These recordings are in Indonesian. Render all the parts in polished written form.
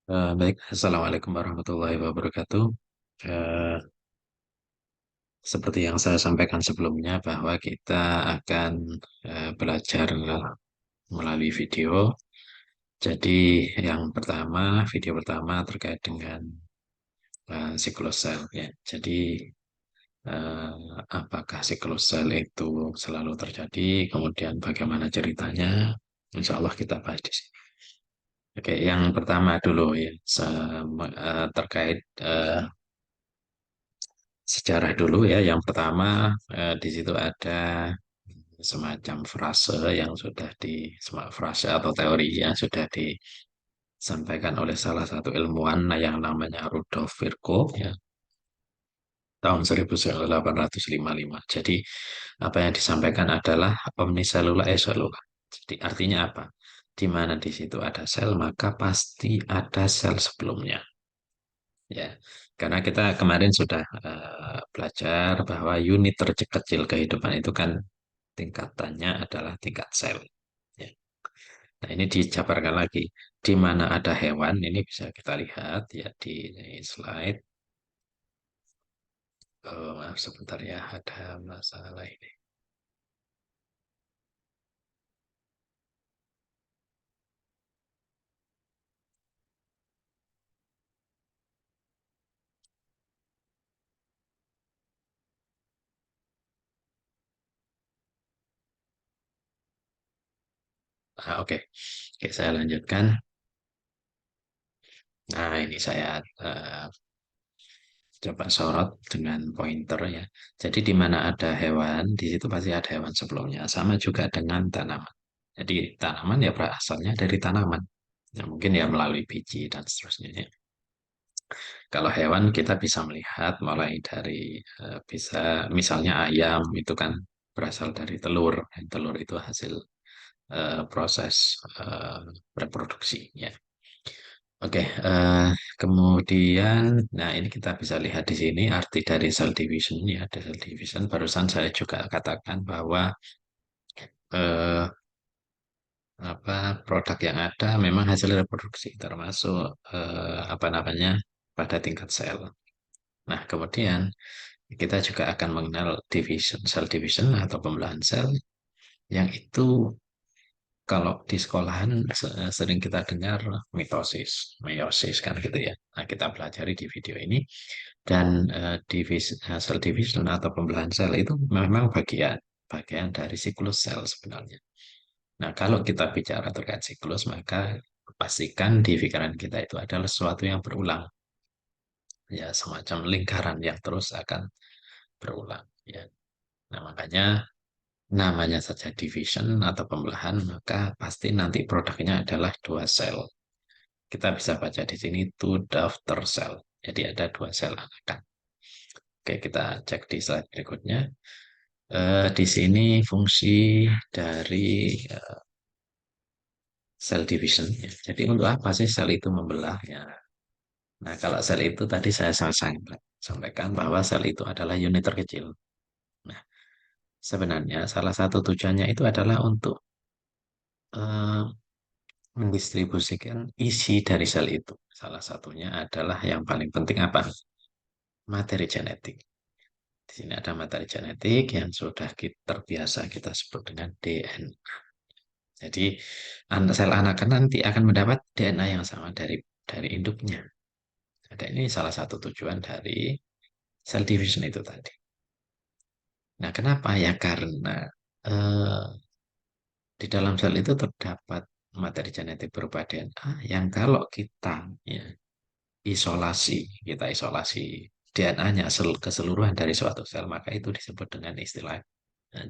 Baik, Assalamualaikum warahmatullahi wabarakatuh. Eh, Seperti yang saya sampaikan sebelumnya bahwa kita akan belajar melalui video. Jadi video pertama terkait dengan siklus sel ya. Jadi apakah siklus sel itu selalu terjadi, kemudian bagaimana ceritanya? Insya Allah kita bahas di sini. Oke, yang pertama dulu ya, terkait sejarah dulu ya. Yang pertama di situ ada semacam frase atau teori yang sudah disampaikan oleh salah satu ilmuwan yang namanya Rudolf Virchow ya, tahun 1855. Jadi apa yang disampaikan adalah omniselula eselula. Jadi artinya apa? Di mana di situ ada sel, maka pasti ada sel sebelumnya. Ya, karena kita kemarin sudah belajar bahwa unit terkecil kehidupan itu kan tingkatannya adalah tingkat sel. Ya. Nah, ini dijabarkan lagi. Di mana ada hewan, ini bisa kita lihat ya di slide. Oh, maaf sebentar ya, ada masalah ini. Oke. Oke, saya lanjutkan. Nah, ini saya eh, coba sorot dengan pointer ya. Jadi di mana ada hewan, di situ pasti ada hewan sebelumnya. Sama juga dengan tanaman. Jadi tanaman ya berasalnya dari tanaman. Ya, mungkin ya melalui biji dan seterusnya ya. Kalau hewan kita bisa melihat mulai dari bisa misalnya ayam itu kan berasal dari telur. Dan telur itu hasil proses reproduksi ya. Oke, kemudian, nah ini kita bisa lihat di sini arti dari cell division ya. Di cell division barusan saya juga katakan bahwa eh, apa produk yang ada memang hasil reproduksi, termasuk apa namanya pada tingkat sel. Nah, kemudian kita juga akan mengenal cell division atau pembelahan sel yang itu kalau di sekolahan sering kita dengar mitosis, meiosis kan gitu ya. Nah, kita pelajari di video ini dan cell division atau pembelahan sel itu memang bagian bagian dari siklus sel sebenarnya. Nah, kalau kita bicara terkait siklus, maka pastikan di pikiran kita itu adalah sesuatu yang berulang, ya semacam lingkaran yang terus akan berulang. Ya. Nah, makanya namanya saja division atau pembelahan, maka pasti nanti produknya adalah dua sel. Kita bisa baca di sini two daughter cell. Jadi ada dua sel anakan. Oke, kita cek di slide berikutnya. Di sini fungsi dari cell division. Ya. Jadi untuk apa sih sel itu membelah? Ya. Nah, kalau sel itu tadi saya sampaikan bahwa sel itu adalah unit terkecil. Nah, sebenarnya salah satu tujuannya itu adalah untuk eh, mendistribusikan isi dari sel itu. Salah satunya adalah yang paling penting apa? Materi genetik. Di sini ada materi genetik yang sudah terbiasa kita sebut dengan DNA. Jadi sel anakan nanti akan mendapat DNA yang sama dari induknya. Ada ini salah satu tujuan dari cell division itu tadi. Nah, kenapa ya? Karena eh, di dalam sel itu terdapat materi genetik berupa DNA yang kalau ya, kita isolasi DNA-nya keseluruhan dari suatu sel, maka itu disebut dengan istilah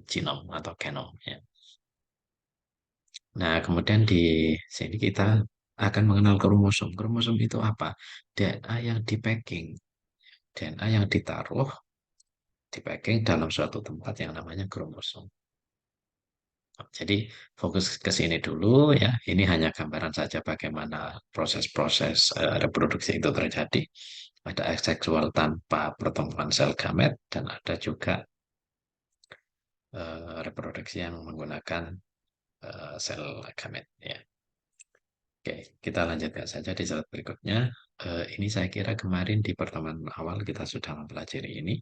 genom atau genom. Ya. Nah, kemudian di sini kita akan mengenal kromosom. Kromosom itu apa? DNA yang di packing, DNA yang ditaruh di packing dalam suatu tempat yang namanya kromosom. Jadi fokus ke sini dulu ya. Ini hanya gambaran saja bagaimana proses-proses reproduksi itu terjadi. Ada asexual tanpa pertemuan sel gamet dan ada juga reproduksi yang menggunakan sel gamet ya. Oke, kita lanjutkan saja di slide berikutnya. Ini saya kira kemarin di pertemuan awal kita sudah mempelajari ini.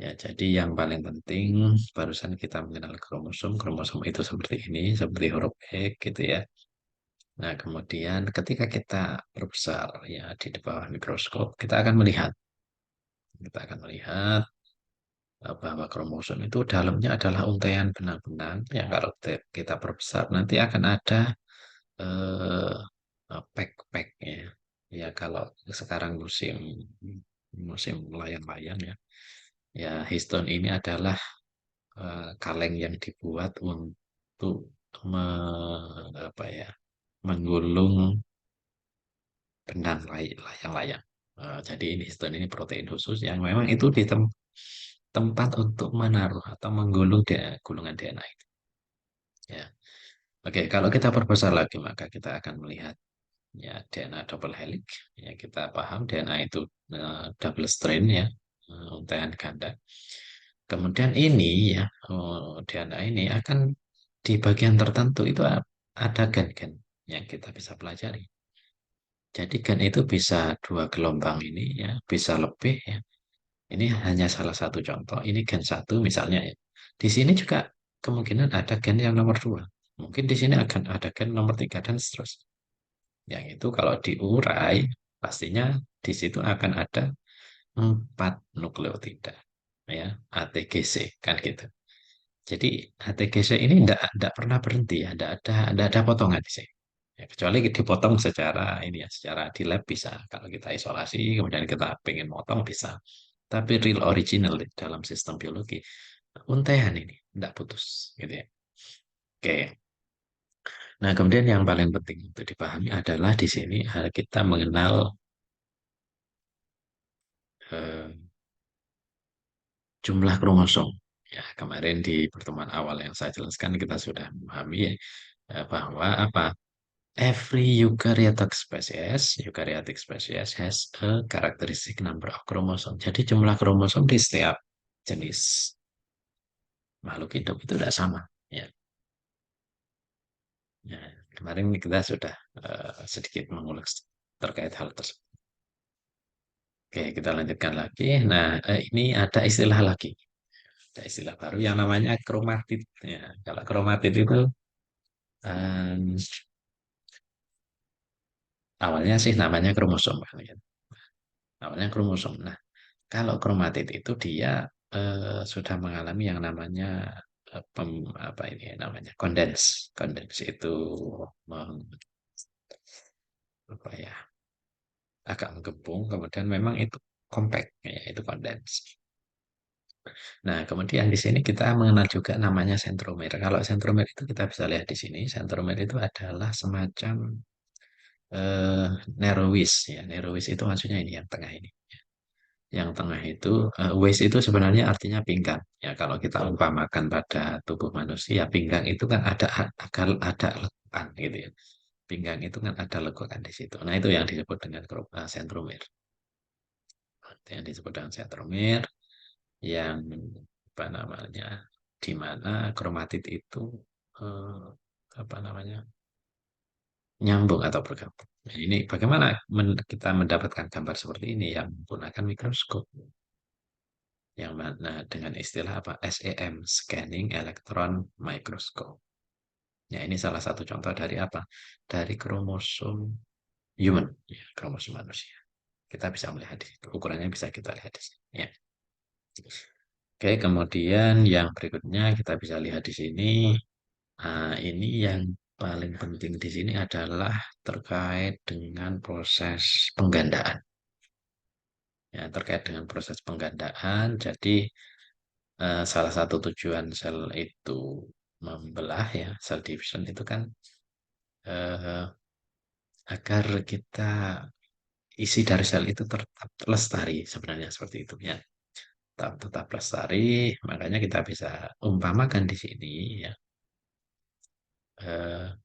Ya, jadi yang paling penting barusan kita mengenal kromosom. Kromosom itu seperti ini, seperti huruf X gitu ya. Nah, kemudian ketika kita perbesar ya di bawah mikroskop, kita akan melihat bahwa kromosom itu dalamnya adalah untaian benang-benang. Ya, kalau kita perbesar nanti akan ada pack-pack ya. Ya, kalau sekarang musim musim layang-layang ya. Ya, histon ini adalah kaleng yang dibuat untuk apa ya, menggulung benang layang-layang. Jadi ini histon ini protein khusus yang memang itu di tempat untuk menaruh atau menggulung gulungan DNA itu. Ya. Oke, kalau kita perbesar lagi maka kita akan melihat ya DNA double helix. Ya, kita paham DNA itu double strain ya, untaian ganda. Kemudian ini ya, DNA ini akan di bagian tertentu itu ada gen-gen yang kita bisa pelajari. Jadi gen itu bisa dua gelombang ini ya, bisa lebih ya. Ini hanya salah satu contoh. Ini gen satu misalnya ya. Di sini juga kemungkinan ada gen yang nomor dua. Mungkin di sini akan ada gen nomor tiga dan seterusnya. Yang itu kalau diurai, pastinya di situ akan ada empat nukleotida, ya, ATGC kan gitu. Jadi ATGC ini tidak pernah berhenti, ya, tidak ada potongan di sini. Ya, kecuali dipotong secara ini ya, secara di lab bisa. Kalau kita isolasi, kemudian kita pengen motong bisa. Tapi real original dalam sistem biologi, untaian ini tidak putus, gitu ya. Oke. Nah, kemudian yang paling penting untuk dipahami adalah di sini kita mengenal eh, jumlah kromosom. Ya, kemarin di pertemuan awal yang saya jelaskan kita sudah memahami ya, bahwa apa? Every eukaryotic species has a characteristic number of chromosome. Jadi jumlah kromosom di setiap jenis makhluk hidup itu tidak sama. Ya, ya. Kemarin kita sudah sedikit mengulik terkait hal tersebut. Oke, kita lanjutkan lagi. Nah, ini ada istilah lagi. Ada istilah baru yang namanya kromatid. Ya, kalau kromatid itu em, awalnya sih namanya kromosom. Ya. Awalnya kromosom. Nah, kalau kromatid itu dia sudah mengalami yang namanya apa ini namanya kondens. Kondens itu meng- apa ya agak menggembung, kemudian memang itu compact, ya, itu kondens. Nah, kemudian di sini kita mengenal juga namanya sentromer. Kalau sentromer itu kita bisa lihat di sini, sentromer itu adalah semacam eh, narrowis ya. Narrowis itu maksudnya ini yang tengah ini. Yang tengah itu waist itu sebenarnya artinya pinggang. Ya, kalau kita umpamakan pada tubuh manusia, pinggang itu kan ada lekukan gitu ya. Pinggang itu kan ada lekukan di situ. Nah, itu yang disebut dengan sentromer. Yang disebut dengan sentromer yang apa namanya di mana kromatid itu eh, apa namanya nyambung atau bergabung. Nah, ini bagaimana kita mendapatkan gambar seperti ini yang menggunakan mikroskop yang mana dengan istilah apa SEM Scanning Electron Microscope. Ya, ini salah satu contoh dari apa? Dari kromosom human, ya, kromosom manusia. Kita bisa melihat di situ. Ukurannya bisa kita lihat di sini. Ya. Oke, kemudian yang berikutnya kita bisa lihat di sini. Ini yang paling penting di sini adalah terkait dengan proses penggandaan. Ya, terkait dengan proses penggandaan, jadi salah satu tujuan sel itu membelah ya, cell division itu kan eh, agar kita isi dari sel itu tetap lestari sebenarnya seperti itu ya. Tetap lestari, makanya kita bisa umpamakan di sini ya. eh,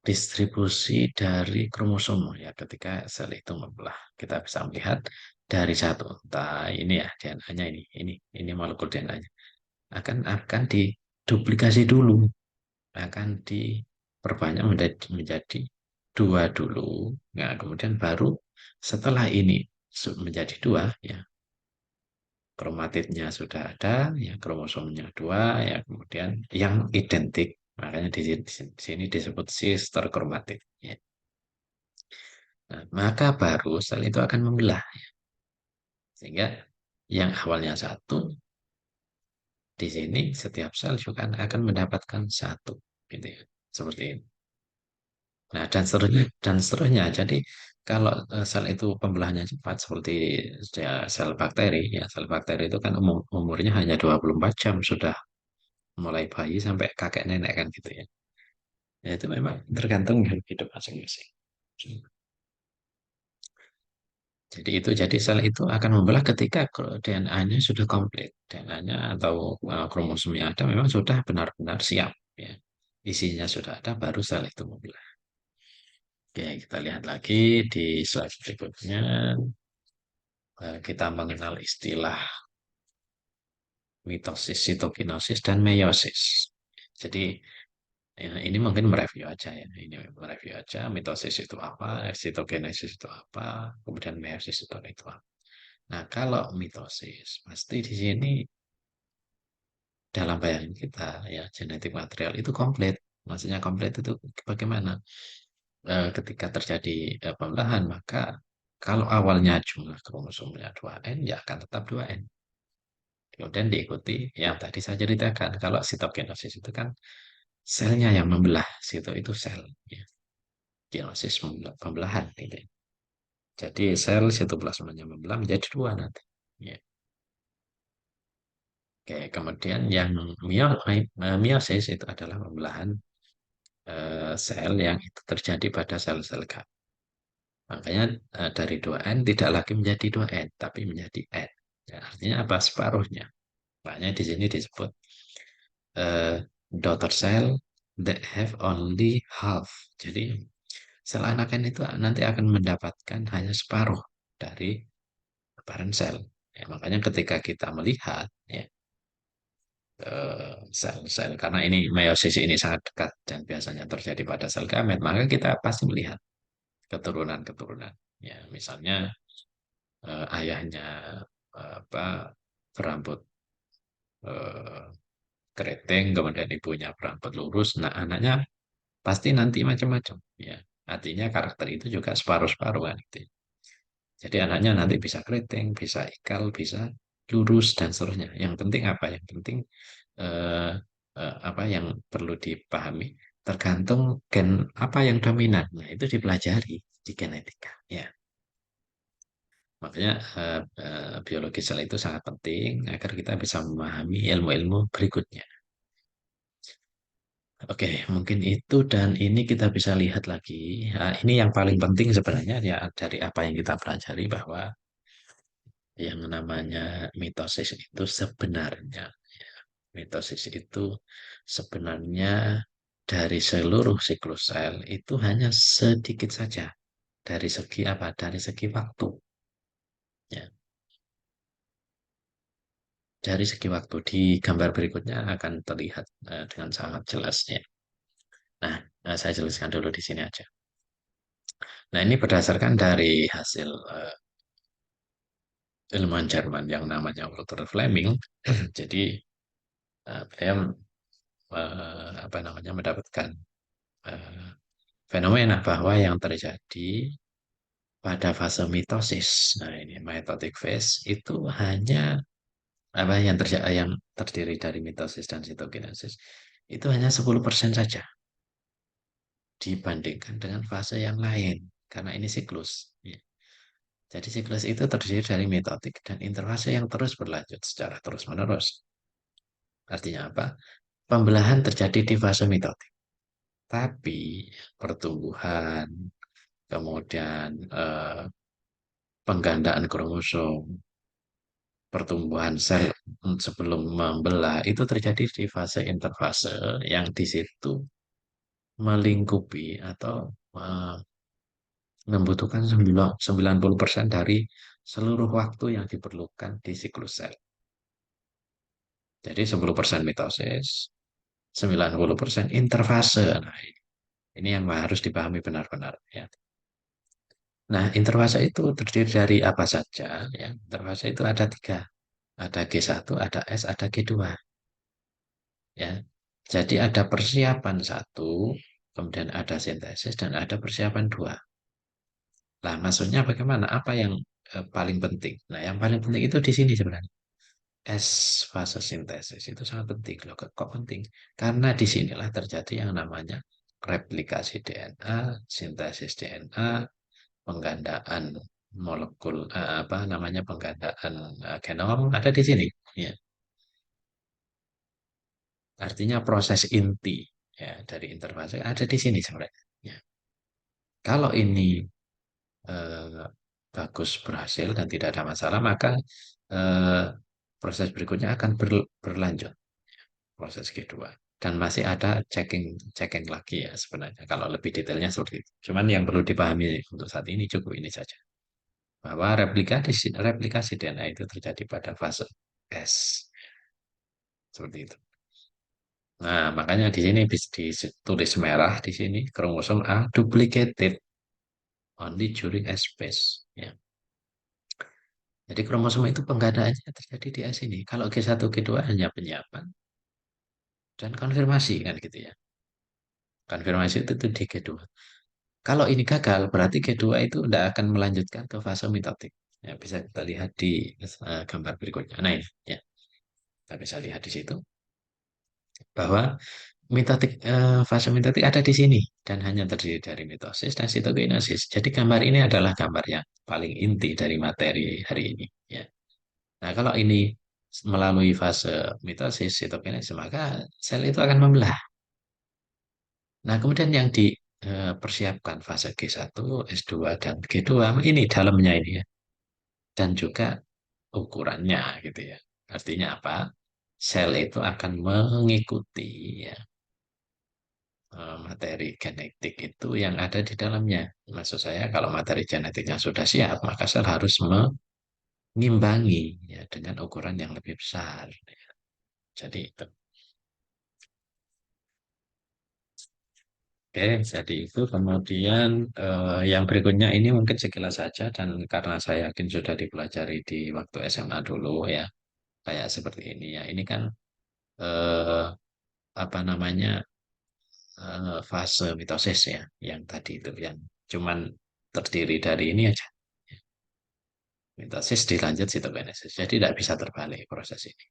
Distribusi dari kromosom ya ketika sel itu membelah kita bisa melihat dari satu entah ini ya DNA-nya ini molekul DNA-nya akan diduplikasi dulu akan perbanyak menjadi dua dulu. Nah, kemudian baru setelah ini menjadi dua, ya kromatidnya sudah ada, ya kromosomnya dua, ya kemudian yang identik. Makanya di sini disebut sister kromatid. Ya. Nah, maka baru sel itu akan membelah. Sehingga yang awalnya satu, di sini setiap sel juga akan mendapatkan satu. Gitu ya. Seperti ini. Nah, dan seterusnya. Jadi kalau sel itu pembelahnya cepat seperti ya, sel bakteri, ya sel bakteri itu kan umurnya hanya 24 jam sudah mulai bayi sampai kakek nenek kan gitu ya. Ya itu memang tergantung hidup masing-masing. Jadi sel itu akan membelah ketika DNA-nya sudah komplit. DNA-nya atau kromosomnya ada memang sudah benar-benar siap ya. Isinya sudah ada baru sel itu membelah. Oke, kita lihat lagi di slide berikutnya. Kita mengenal istilah mitosis, sitokinosis, dan meiosis. Jadi ya, ini mungkin mereview aja ya. Ini mereview aja mitosis itu apa, sitokinesis itu apa, kemudian meiosis itu apa. Nah, kalau mitosis pasti di sini dalam bayangan kita ya genetik material itu komplit. Maksudnya komplit itu bagaimana? Ketika terjadi pembelahan maka kalau awalnya jumlah kromosomnya 2N ya akan tetap 2N. Kemudian diikuti yang tadi saya ceritakan. Kalau sitokinosis itu kan selnya yang membelah. Itu sel. Ya. Kinesis pembelahan. Gitu. Jadi sel sitoplasmanya membelah menjadi dua nanti. Ya. Oke, kemudian yang meiosis itu adalah pembelahan sel yang itu terjadi pada sel-sel gas. Makanya dari 2N tidak lagi menjadi 2N, tapi menjadi N. Ya, artinya apa? Separuhnya. Makanya di sini disebut daughter cell that have only half. Jadi sel anakan itu nanti akan mendapatkan hanya separuh dari parent cell. Ya, makanya ketika kita melihat ya, sel-sel, karena ini meiosis ini sangat dekat dan biasanya terjadi pada sel gamet, maka kita pasti melihat keturunan-keturunan. Ya, misalnya ayahnya apa berambut eh, keriting, kemudian ibunya berambut lurus, nah anaknya pasti nanti macam-macam. Ya, artinya karakter itu juga separuh-separuh kan. Gitu. Jadi anaknya nanti bisa keriting, bisa ikal, bisa lurus dan seterusnya. Yang penting apa? Yang penting eh, apa yang perlu dipahami tergantung gen apa yang dominan. Nah, itu dipelajari di genetika. Ya, makanya biologi sel itu sangat penting agar kita bisa memahami ilmu-ilmu berikutnya. Oke, mungkin itu dan ini kita bisa lihat lagi. Nah, ini yang paling penting sebenarnya ya dari apa yang kita pelajari bahwa yang namanya mitosis itu sebenarnya, mitosis itu sebenarnya dari seluruh siklus sel itu hanya sedikit saja dari segi apa? Dari segi waktu. Ya, dari segi waktu di gambar berikutnya akan terlihat dengan sangat jelasnya. Nah, saya jelaskan dulu di sini aja. Nah, ini berdasarkan dari hasil ilmuwan Jerman yang namanya Walter Fleming. Jadi, beliau apa namanya mendapatkan eh, fenomena bahwa yang terjadi pada fase mitosis, nah ini mitotic phase itu hanya apa yang terjadi yang terdiri dari mitosis dan sitokinesis itu hanya 10% saja dibandingkan dengan fase yang lain karena ini siklus. Ya. Jadi siklus itu terdiri dari mitotik dan interfase yang terus berlanjut secara terus-menerus. Artinya apa? Pembelahan terjadi di fase mitotik. Tapi pertumbuhan, kemudian penggandaan kromosom, pertumbuhan sel sebelum membelah itu terjadi di fase interfase yang di situ melingkupi atau eh, membutuhkan 90% dari seluruh waktu yang diperlukan di siklus sel. Jadi 10% mitosis, 90% interfase. Nah, ini. Ini yang harus dipahami benar-benar ya. Nah, interfase itu terdiri dari apa saja ya. Interfase itu ada tiga. Ada G1, ada S, ada G2 ya. Jadi ada persiapan satu, kemudian ada sintesis dan ada persiapan dua. Nah, maksudnya bagaimana? Apa yang paling penting? Nah, yang paling penting itu di sini sebenarnya. S fase sintesis itu sangat penting loh. Kok penting? Karena disinilah terjadi yang namanya replikasi DNA, sintesis DNA, penggandaan molekul apa namanya penggandaan genom ada di sini. Ya, artinya proses inti ya dari interfase ada di sini sebenarnya. Ya. Kalau ini eh, bagus berhasil dan tidak ada masalah, maka eh, proses berikutnya akan berlanjut proses kedua. Dan masih ada checking checking lagi ya sebenarnya. Kalau lebih detailnya seperti itu. Cuman yang perlu dipahami untuk saat ini cukup ini saja. Bahwa replikasi DNA itu terjadi pada fase S. Seperti itu. Nah, makanya di sini ditulis merah di sini kromosom A duplicated only during S phase. Ya. Jadi kromosom itu penggadaannya terjadi di S ini. Kalau G1, G2 hanya penyiapan dan konfirmasi kan gitu ya. Konfirmasi itu di G2. Kalau ini gagal, berarti G2 itu tidak akan melanjutkan ke fase mitotik. Ya, bisa kita lihat di gambar berikutnya. Nah, ini ya, kita bisa lihat di situ bahwa fase mitotik ada di sini dan hanya terdiri dari mitosis dan sitokinesis. Jadi gambar ini adalah gambar yang paling inti dari materi hari ini. Ya. Nah, kalau ini melalui fase mitosis, sitokinesis, maka sel itu akan membelah. Nah, kemudian yang dipersiapkan fase G1, S2, dan G2, ini dalamnya ini ya. Dan juga ukurannya gitu ya. Artinya apa? Sel itu akan mengikuti ya, materi genetik itu yang ada di dalamnya. Maksud saya kalau materi genetiknya sudah siap, maka sel harus mengimbangi ya dengan ukuran yang lebih besar. Jadi itu. Oke, jadi itu kemudian yang berikutnya ini mungkin sekilas saja dan karena saya yakin sudah dipelajari di waktu SMA dulu ya, kayak seperti ini ya. Ini kan eh, apa namanya fase mitosis ya, yang tadi itu yang cuman terdiri dari ini aja. Mitosis dilanjut sitokinesis. Jadi tidak bisa terbalik proses ini.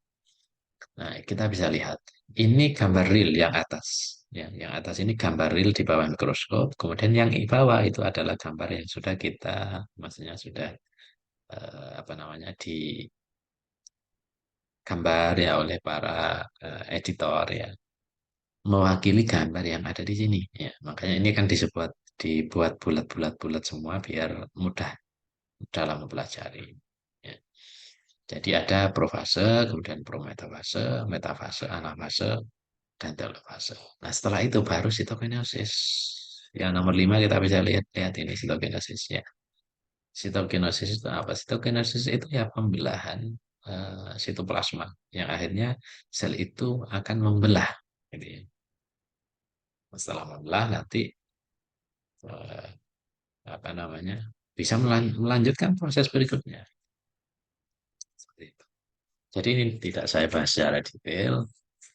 Nah, kita bisa lihat. Ini gambar real yang atas. Ya, yang atas ini gambar real di bawah mikroskop. Kemudian yang di bawah itu adalah gambar yang sudah kita, maksudnya sudah apa namanya digambar ya oleh para editor ya, mewakili gambar yang ada di sini. Ya, makanya ini kan dibuat bulat-bulat-bulat semua biar mudah dalam mempelajari. Ya. Jadi ada profase, kemudian prometafase, metafase, anafase, dan telofase. Nah, setelah itu baru sitokinesis. Yang nomor 5 kita bisa lihat ini sitokinesis ya. Sitokinesis itu apa? Sitokinesis itu ya pembelahan sitoplasma yang akhirnya sel itu akan membelah. Gitu ya. Setelah membelah nanti eh, apa namanya bisa melanjutkan proses berikutnya. Seperti itu. Jadi ini tidak saya bahas secara detail.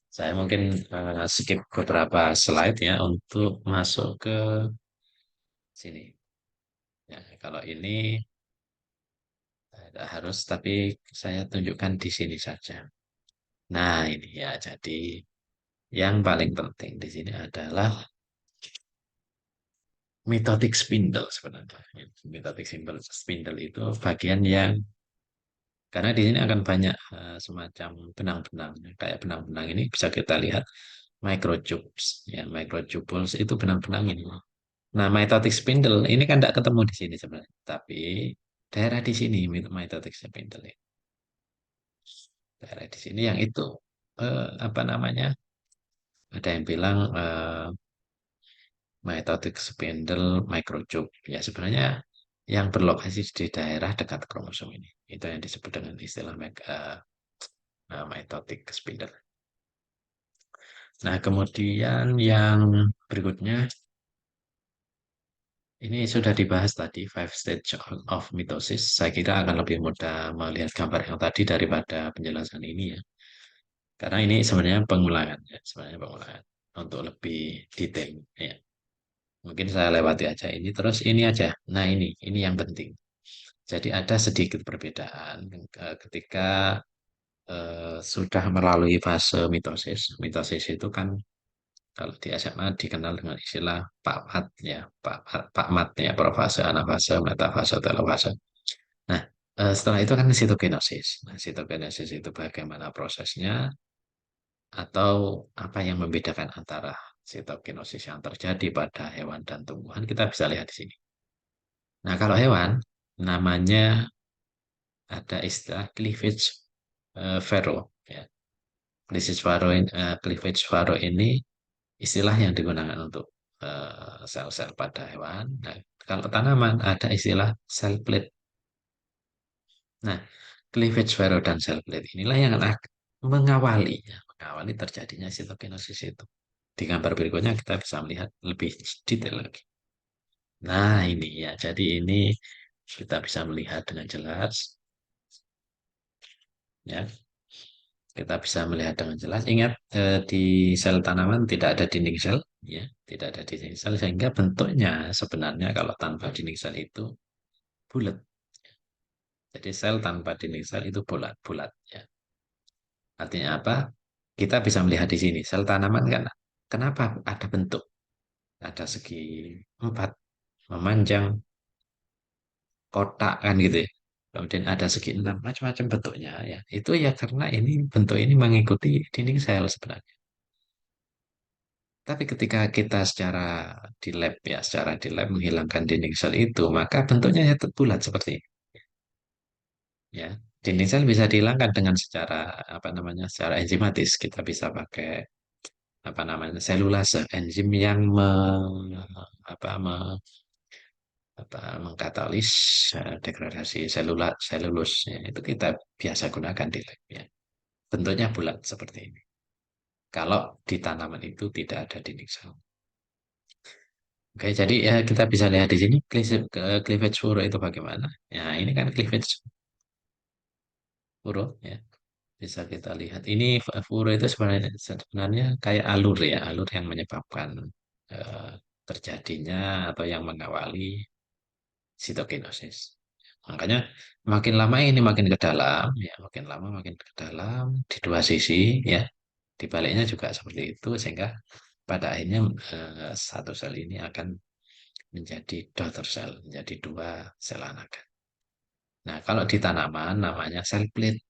Saya mungkin skip beberapa slide ya untuk masuk ke sini. Ya, kalau ini tidak harus, tapi saya tunjukkan di sini saja. Nah, ini ya. Jadi yang paling penting di sini adalah mitotic spindle sebenarnya. Mitotic spindle itu bagian yang karena di sini akan banyak semacam benang-benang. Kayak benang-benang ini bisa kita lihat microtubes. Ya, microtubules itu benang-benang ini. Nah, mitotic spindle ini kan tidak ketemu di sini sebenarnya. Tapi daerah di sini mitotic spindle ini. Daerah di sini yang itu apa namanya? Ada yang bilang mitotic spindle microtube. Ya, sebenarnya yang berlokasi di daerah dekat kromosom ini. Itu yang disebut dengan istilah mitotic spindle. Nah, kemudian yang berikutnya Ini sudah dibahas tadi, five stage of mitosis. Saya kira akan lebih mudah melihat gambar yang tadi daripada penjelasan ini ya. Karena ini sebenarnya pengulangan ya, sebenarnya pengulangan untuk lebih detail ya. Mungkin saya lewati aja ini terus ini aja. Nah, ini yang penting. Jadi ada sedikit perbedaan ketika sudah melalui fase mitosis. Mitosis itu kan kalau di SMA dikenal dengan istilah Pak Mat ya, Pak Mat ya, profase, anafase, metafase, telofase. Nah, setelah itu kan sitokinosis. Nah, sitokinosis itu bagaimana prosesnya atau apa yang membedakan antara sitokinosis yang terjadi pada hewan dan tumbuhan kita bisa lihat di sini. Nah, kalau hewan namanya ada istilah cleavage furrow ya. Cleavage furrow ini istilah yang digunakan untuk sel-sel pada hewan. Nah, kalau tanaman ada istilah cell plate. Nah, cleavage furrow dan cell plate inilah yang akan mengawali terjadinya sitokinosis itu. Di gambar berikutnya kita bisa melihat lebih detail lagi. Nah, ini ya. Jadi ini kita bisa melihat dengan jelas ya. Kita bisa melihat dengan jelas. Ingat di sel tanaman tidak ada dinding sel, ya, tidak ada dinding sel sehingga bentuknya sebenarnya kalau tanpa dinding sel itu bulat. Jadi sel tanpa dinding sel itu bulat-bulat. Ya. Artinya apa? Kita bisa melihat di sini sel tanaman kan kenapa ada bentuk, ada segi empat, memanjang, kotak kan gitu ya. Kemudian ada segi enam, macam-macam bentuknya ya. Itu ya karena ini bentuk ini mengikuti dinding sel sebenarnya. Tapi ketika kita secara di lab ya, secara di lab menghilangkan dinding sel itu, maka bentuknya ya tetap bulat seperti ini. Ya, dinding sel bisa dihilangkan dengan secara apa namanya, secara enzimatis. Kita bisa pakai apa namanya selulase, enzim yang apa, mengkatalis degradasi selulus. Ya, itu kita biasa gunakan di lab. Ya. Bentuknya bulat seperti ini. Kalau di tanaman itu tidak ada dinding sel. Oke, jadi ya kita bisa lihat di sini cleavage furrow itu bagaimana. Ya, ini kan cleavage furrow ya. Bisa kita lihat. Ini furrow itu sebenarnya kayak alur ya, alur yang menyebabkan eh, terjadinya atau yang mengawali sitokinosis. Makanya makin lama ini makin ke dalam, ya makin lama makin ke dalam di dua sisi ya. Di baliknya juga seperti itu sehingga pada akhirnya satu sel ini akan menjadi daughter cell, menjadi dua sel anak. Nah, kalau di tanaman namanya cell plate,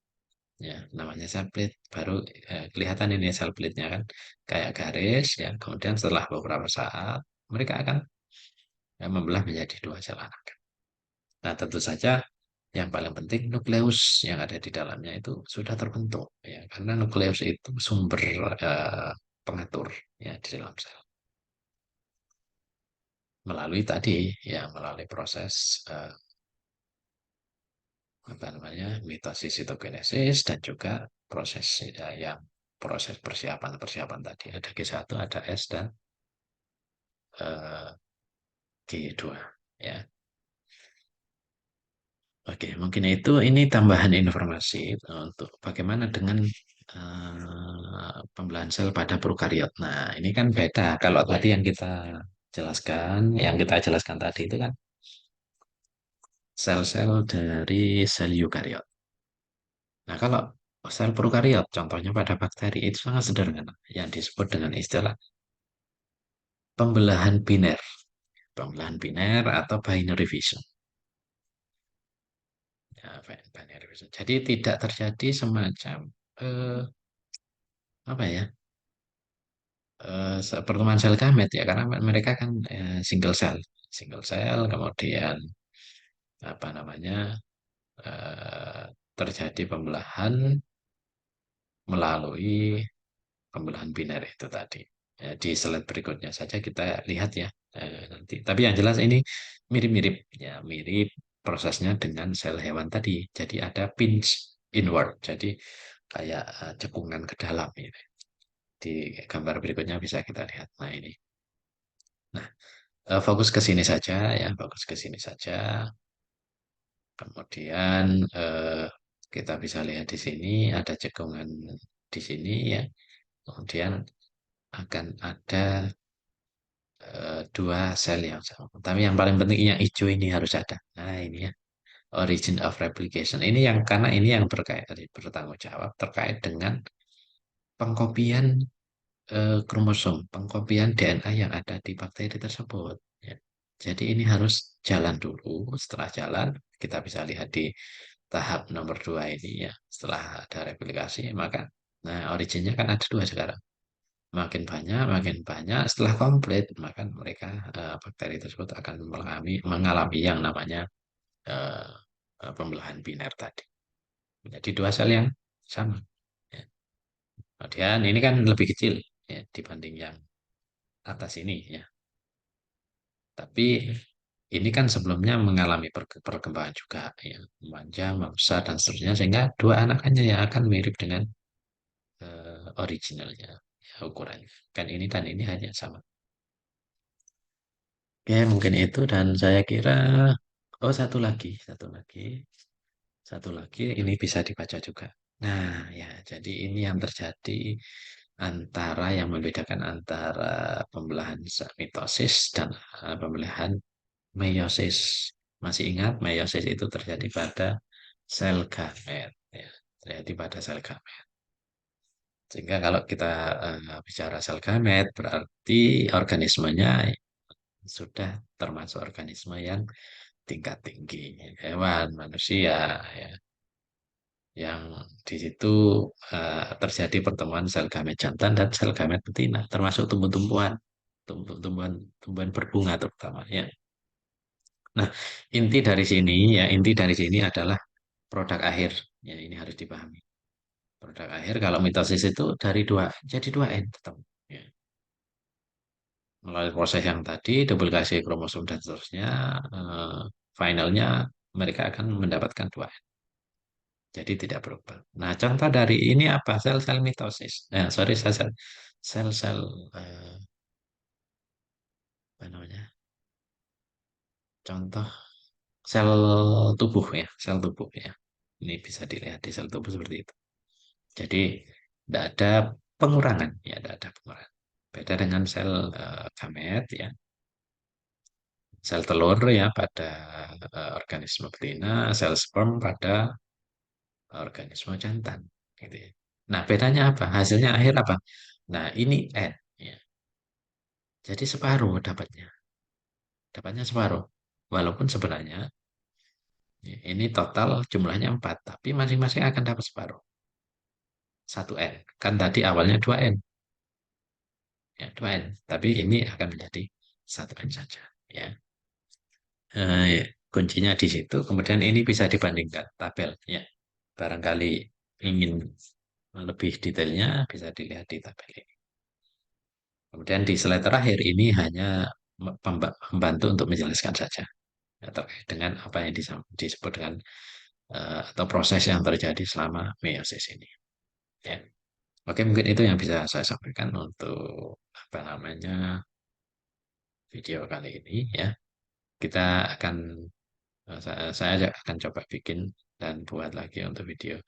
ya, namanya cell plate. Baru kelihatan ini cell plate-nya kan kayak garis, ya. Kemudian setelah beberapa saat mereka akan membelah menjadi dua sel anak. Nah, tentu saja yang paling penting nukleus yang ada di dalamnya itu sudah terbentuk, ya, karena nukleus itu sumber pengatur ya di dalam sel. Melalui tadi, ya, melalui proses apa namanya mitosis sitokinesis dan juga proses yang proses persiapan tadi ada G1 ada S dan eh, G2 ya. Oke, mungkin itu ini tambahan informasi untuk bagaimana dengan pembelahan sel pada prokariot. Nah, ini kan beda kalau tadi yang kita jelaskan tadi itu kan sel-sel dari sel eukariot. Nah, kalau sel prokariot, contohnya pada bakteri, itu sangat sederhana, yang disebut dengan istilah pembelahan biner. Pembelahan biner atau binary fission. Ya, binary fission. Jadi tidak terjadi semacam eh, apa ya, pertemuan sel gamet ya, karena mereka kan single cell, kemudian apa namanya eh, terjadi pembelahan melalui pembelahan biner itu tadi. Ya, di slide berikutnya saja kita lihat ya nanti. Tapi yang jelas ini mirip-mirip ya, mirip prosesnya dengan sel hewan tadi. Jadi ada pinch inward, jadi kayak cekungan ke dalam ini. Di gambar berikutnya bisa kita lihat. Nah ini. Nah, Fokus ke sini saja ya, fokus ke sini saja. Kemudian kita bisa lihat di sini ada cekungan di sini ya. Kemudian akan ada dua sel yang sama. Tapi yang paling penting yang hijau ini harus ada. Nah ini ya, origin of replication. Ini yang karena ini yang bertanggung jawab terkait dengan pengkopian kromosom, pengkopian DNA yang ada di bakteri tersebut. Ya. Jadi ini harus jalan dulu. Setelah jalan, kita bisa lihat di tahap nomor dua ini ya. Setelah ada replikasi, maka nah originnya kan ada dua sekarang. Makin banyak. Setelah komplit, maka mereka bakteri tersebut akan mengalami yang namanya eh, pembelahan biner tadi. Menjadi dua sel yang sama. Ya. Kemudian ini kan lebih kecil ya, dibanding yang atas ini ya. Tapi ini kan sebelumnya mengalami perkembangan juga ya, memanjang, membesar dan seterusnya sehingga dua anakannya yang akan mirip dengan originalnya ya, ukurannya. Kan ini dan ini hanya sama. Oke, mungkin itu dan saya kira oh satu lagi ini bisa dibaca juga. Nah, ya, jadi ini yang terjadi antara yang membedakan antara pembelahan mitosis dan pembelahan meiosis. Masih ingat meiosis itu terjadi pada sel gamet, ya, terjadi pada sel gamet. Sehingga kalau kita bicara sel gamet berarti organismenya sudah termasuk organisme yang tingkat tinggi, hewan, manusia, ya, yang di situ terjadi pertemuan sel gamet jantan dan sel gamet betina, termasuk tumbuh-tumbuhan, tumbuh-tumbuhan, tumbuhan berbunga terutama, ya. Nah, inti dari sini adalah produk akhir. Ya, ini harus dipahami. Produk akhir kalau mitosis itu dari dua jadi dua n tetap. Ya. Melalui proses yang tadi, duplikasi kromosom dan seterusnya, eh, finalnya mereka akan mendapatkan dua n. Jadi tidak berubah. Nah, contoh dari ini apa? Sel-sel mitosis. Sorry, sel-sel apa namanya? Contoh sel tubuh ya, sel tubuh ya. Ini bisa dilihat di sel tubuh seperti itu. Jadi tidak ada pengurangan, ya tidak ada pengurangan. Beda dengan sel gamet ya, sel telur ya pada organisme betina, sel sperm pada organisme jantan. Gitu ya. Nah bedanya apa? Hasilnya akhir apa? Nah ini N, ya. Jadi separuh dapatnya, dapatnya separuh. Walaupun sebenarnya ya, ini total jumlahnya 4, tapi masing-masing akan dapat separuh. Satu N. Kan tadi awalnya 2N. Ya, 2N. Tapi ini akan menjadi satu N saja. Ya. Ya, kuncinya di situ. Kemudian ini bisa dibandingkan tabel. Ya. Barangkali ingin lebih detailnya bisa dilihat di tabel ini. Kemudian di slide terakhir ini hanya membantu untuk menjelaskan saja ya, terkait dengan apa yang disebut dengan atau proses yang terjadi selama meiosis ini. Ya. Oke, mungkin itu yang bisa saya sampaikan untuk apa namanya video kali ini ya. Kita akan saya akan coba bikin dan buat lagi untuk video